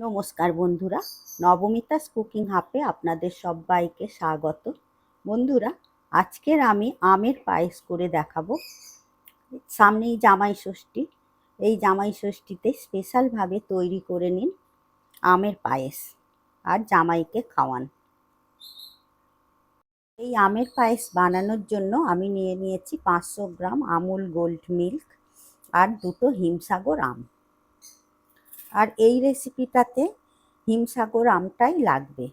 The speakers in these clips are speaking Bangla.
নমস্কার বন্ধুরা, নবমিতাস কুকিং হাবে আপনাদের সবাইকে স্বাগত। বন্ধুরা, আজকের আমি আমের পায়েস করে দেখাবো। সামনেই জামাই ষষ্ঠী। এই জামাই ষষ্ঠীতে স্পেশালভাবে তৈরি করে নিন আমের পায়েস আর জামাইকে খাওয়ান। এই আমের পায়েস বানানোর জন্য আমি নিয়ে নিয়েছি 500 গ্রাম আমুল গোল্ড মিল্ক আর 2টো হিমসাগর আম। আর এই রেসিপিটাতে হিমসাগর আমটাই লাগবে।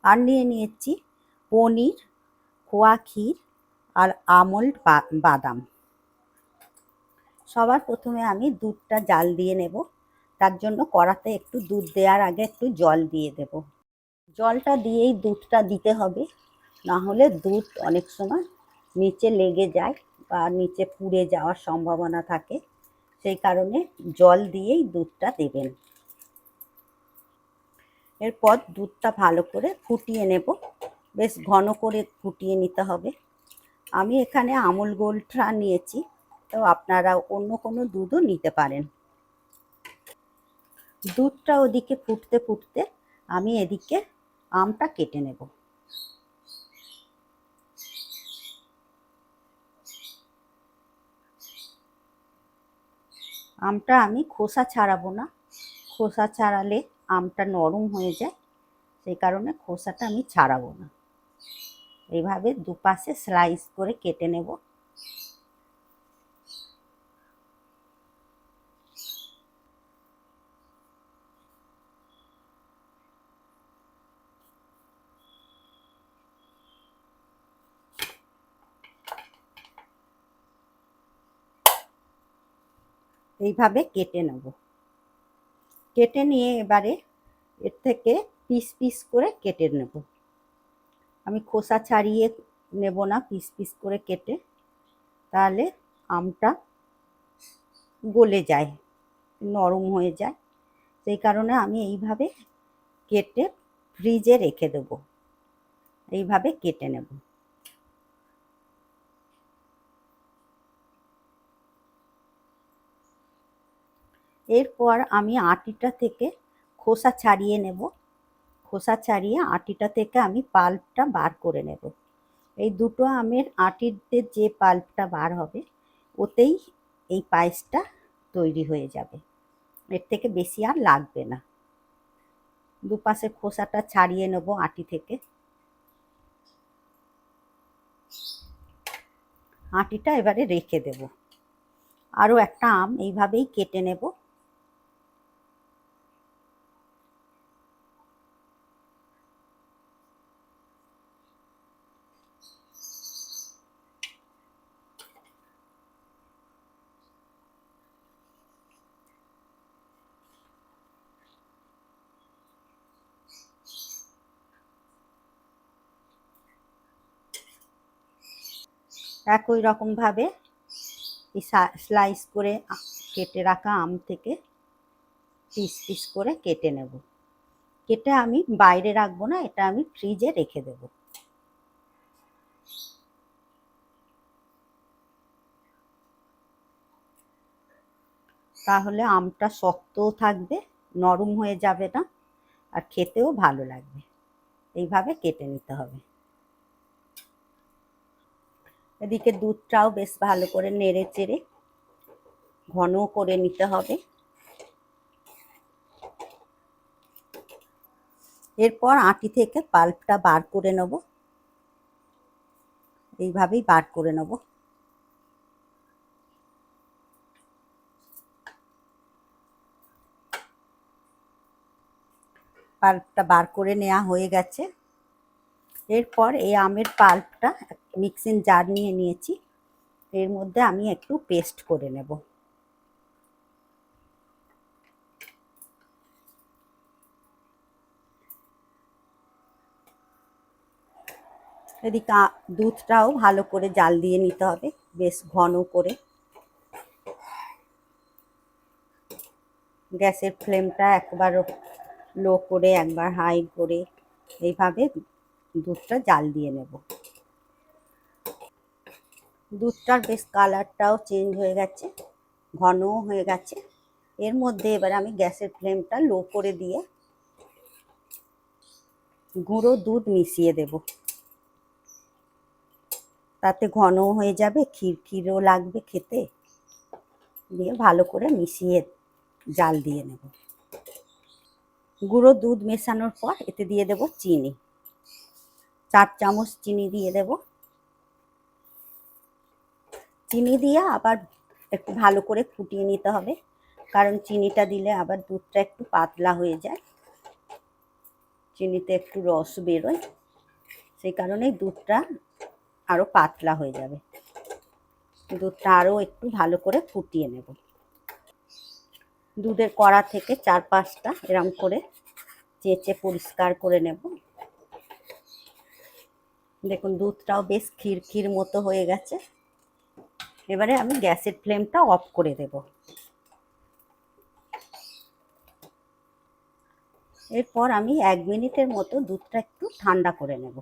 আর নিয়ে নিয়েছি পনির, খোয়া ক্ষীর আর আমন্ড বাদাম। সবার প্রথমে আমি দুধটা জাল দিয়ে নেব। তার জন্য কড়াতে একটু দুধ দেওয়ার আগে একটু জল দিয়ে দেব। জলটা দিয়েই দুধটা দিতে হবে, না হলে দুধ অনেক সময় নিচে লেগে যায় বা নিচে পুড়ে যাওয়ার সম্ভাবনা থাকে। সেই কারণে জল দিয়েই দুধটা দেবেন। এরপর দুধটা ভালো করে ফুটিয়ে নেব। বেশ ঘন করে ফুটিয়ে নিতে হবে। আমি এখানে আমুল গোল্ডটা নিয়েছি, তো আপনারা অন্য কোনো দুধও নিতে পারেন। দুধটা ওদিকে ফুটতে ফুটতে আমি এদিকে আমটা কেটে নেব। আমটা আমি খোসা ছাড়াবো না, খোসা ছাড়ালে আমটা নরম হয়ে যায়, সেই কারণে খোসাটা আমি ছাড়াবো না। এইভাবে দুপাশে স্লাইস করে কেটে নেব। এইভাবে কেটে নেব। কেটে নিয়ে এবারে এর থেকে পিস পিস করে কেটে নেব। আমি খোসা ছাড়িয়ে নেব না, পিস পিস করে কেটে, তাহলে আমটা গলে যায়, নরম হয়ে যায়। সেই কারণে আমি এইভাবে কেটে ফ্রিজে রেখে দেব। এইভাবে কেটে নেব। এরপর আমি আটিটা থেকে খোসা ছাড়িয়ে নেব। খোসা ছাড়িয়ে আটিটা থেকে আমি পাল্পটা বার করে নেব। এই দুটো আমের আটিতে যে পাল্পটা বার হবে, ওতেই এই পায়েসটা তৈরি হয়ে যাবে। এর থেকে বেশি আর লাগবে না। দুপাশে খোসাটা ছাড়িয়ে নেব আটি থেকে। আটিটা এবারে রেখে দেব। আরও একটা আম এইভাবেই কেটে নেব। একই রকমভাবে এই স্লাইস করে কেটে রাখা আম থেকে পিস পিস করে কেটে নেব। কেটে আমি বাইরে রাখবো না, এটা আমি ফ্রিজে রেখে দেব। তাহলে আমটা শক্তও থাকবে, নরম হয়ে যাবে না, আর খেতেও ভালো লাগবে। এইভাবে কেটে নিতে হবে। এদিকে দুধটাও বেশ ভালো করে নেড়ে চেড়ে ঘন করে নিতে হবে। এরপর আটি থেকে পাল্পটা বার করে নেব। এইভাবেই বার করে নেব। পাল্পটা বার করে নেওয়া হয়ে গেছে। এরপর এই আমের পাল্পটা মিক্সিং জার নিয়ে নিয়েছি, এর মধ্যে আমি একটু পেস্ট করে নেব। এদিকে দুধটাও ভালো করে জাল দিয়ে নিতে হবে, বেশ ঘন করে। গ্যাসের ফ্লেমটা একবার লো করে একবার হাই করে এইভাবে দুধটা জাল দিয়ে নেব। দুধটার বেশ কালারটাও চেঞ্জ হয়ে গেছে, ঘনও হয়ে গেছে। এর মধ্যে এবার আমি গ্যাসের ফ্লেমটা লো করে দিয়ে গুঁড়ো দুধ মিশিয়ে দেব। তাতে ঘনও হয়ে যাবে, ক্ষীরও লাগবে খেতে। দিয়ে ভালো করে মিশিয়ে জাল দিয়ে নেব। গুঁড়ো দুধ মেশানোর পর এতে দিয়ে দেব চিনি। 4 চামচ চিনি দিয়ে দেব। চিনি দিয়ে আবার একটু ভালো করে ফুটিয়ে নিতে হবে, কারণ চিনিটা দিলে আবার দুধটা একটু পাতলা হয়ে যায়, চিনিতে একটু রস বেরোয়, সেই কারণেই দুধটা আরও পাতলা হয়ে যাবে। দুধটা আরও একটু ভালো করে ফুটিয়ে নেব। দুধের কড়া থেকে 4-5টা এরম করে চেঁচে পরিষ্কার করে নেব। দেখুন দুধটাও বেশ ক্ষীর মতো হয়ে গেছে। এবারে আমি গ্যাসের ফ্লেমটা অফ করে দেব। এরপর আমি 1 মিনিটের মতো দুধটা একটু ঠান্ডা করে নেব।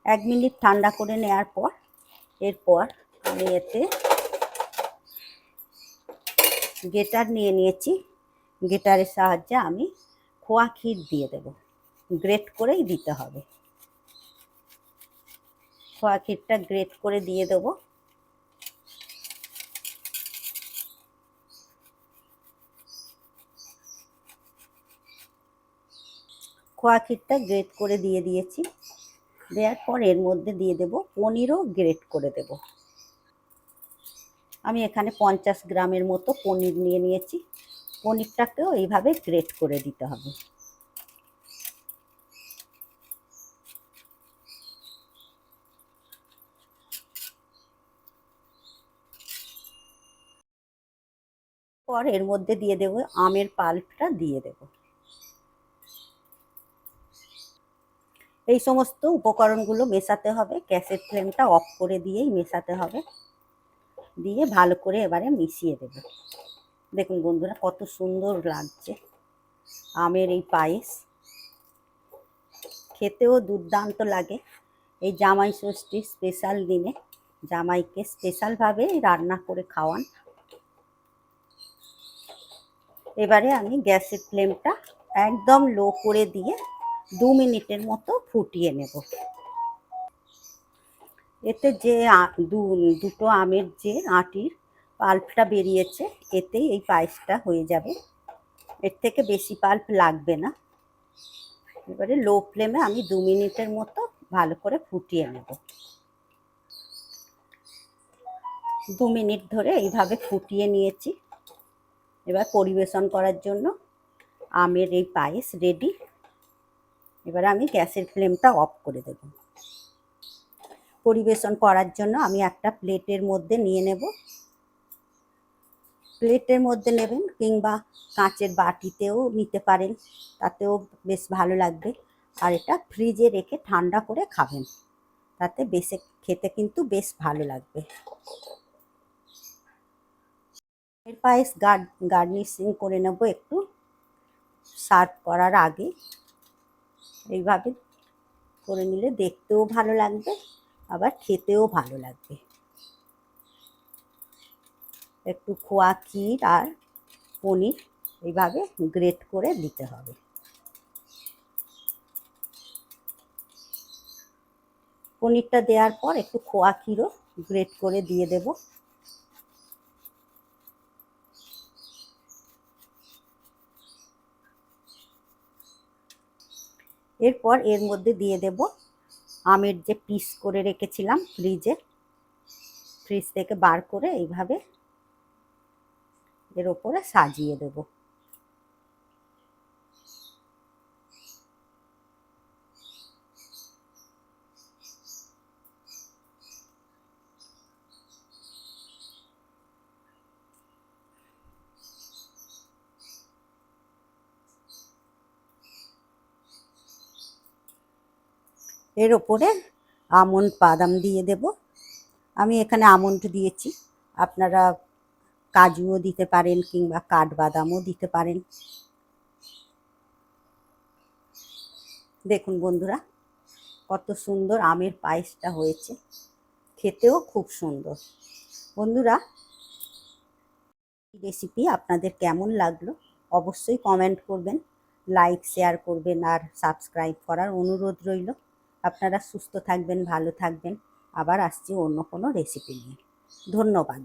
1 মিনিট ঠান্ডা করে নেওয়ার পর এরপর আমি এতে গ্রেটার নিয়ে নিয়েছি। গ্রেটারের সাহায্যে আমি খোয়া ক্ষীর দিয়ে দেব। গ্রেট করেই দিতে হবে। খোয়া ক্ষীরটা গ্রেট করে দিয়ে দেব। খোয়া ক্ষীরটা গ্রেট করে দিয়ে দিয়েছি। দেওয়ার পর এর মধ্যে দিয়ে দেব পনিরও গ্রেট করে দেব। আমি এখানে 50 গ্রামের মতো পনির নিয়ে নিয়েছি। পনিরটাকেও এইভাবে গ্রেট করে দিতে হবে। পর এর মধ্যে দিয়ে দেব আমের পাল্পটা দিয়ে দেব। এই সমস্ত উপকরণগুলো মেশাতে হবে। গ্যাসের ফ্লেমটা অফ করে দিয়েই মেশাতে হবে। দিয়ে ভালো করে এবারে মিশিয়ে দেব। দেখুন বন্ধুরা কত সুন্দর লাগছে আমের এই পায়েস। খেতেও দুর্দান্ত লাগে। এই জামাই ষষ্ঠীর স্পেশাল দিনে জামাইকে স্পেশালভাবে রান্না করে খাওয়ান। এবারে আমি গ্যাসের ফ্লেমটা একদম লো করে দিয়ে 2 মিনিটের মতো ফুটিয়ে নেব। এতে যে দুটো আমের যে আটির পাল্পটা বেরিয়েছে, এতেই এই পায়েসটা হয়ে যাবে। এর থেকে বেশি পাল্প লাগবে না। এবারে লো ফ্লেমে আমি 2 মিনিটের মতো ভালো করে ফুটিয়ে নেব। 2 মিনিট ধরে এইভাবে ফুটিয়ে নিয়েছি। এবার পরিবেশন করার জন্য আমের এই পায়েস রেডি। এবার আমি গ্যাসের ফ্লেমটা অফ করে দেব। পরিবেশন করার জন্য আমি একটা প্লেটের মধ্যে নিয়ে নেব। প্লেটের মধ্যে নেবেন কিংবা কাঁচের বাটিতেও নিতে পারেন, তাতেও বেশ ভালো লাগবে। আর এটা ফ্রিজে রেখে ঠান্ডা করে খাবেন, তাতে খেতে কিন্তু বেশ ভালো লাগবে। এর পায়েস গার্নিশিং করে নেব একটু সার্ভ করার আগে। এইভাবে করে নিলে দেখতেও ভালো লাগবে, আবার খেতেও ভালো লাগবে। একটু খোয়া ক্ষীর আর পনির এইভাবে গ্রেট করে দিতে হবে। পনিরটা দেওয়ার পর একটু খোয়া ক্ষীরও গ্রেট করে দিয়ে দেব। এরপর এর মধ্যে দিয়ে দেব আমের যে পিস করে রেখেছিলাম ফ্রিজ থেকে বার করে এইভাবে এর ওপরে সাজিয়ে দেব। এর ওপরে আমন্ড বাদাম দিয়ে দেব। আমি এখানে আমন্ড দিয়েছি, আপনারা কাজুও দিতে পারেন কিংবা কাঠবাদামও দিতে পারেন। দেখুন বন্ধুরা কত সুন্দর আমের পায়েসটা হয়েছে, খেতেও খুব সুন্দর। বন্ধুরা রেসিপি আপনাদের কেমন লাগলো অবশ্যই কমেন্ট করবেন, লাইক শেয়ার করবেন আর সাবস্ক্রাইব করার অনুরোধ রইল। আপনারা সুস্থ থাকবেন, ভালো থাকবেন। আবার আসছি অন্য কোনো রেসিপি নিয়ে। ধন্যবাদ।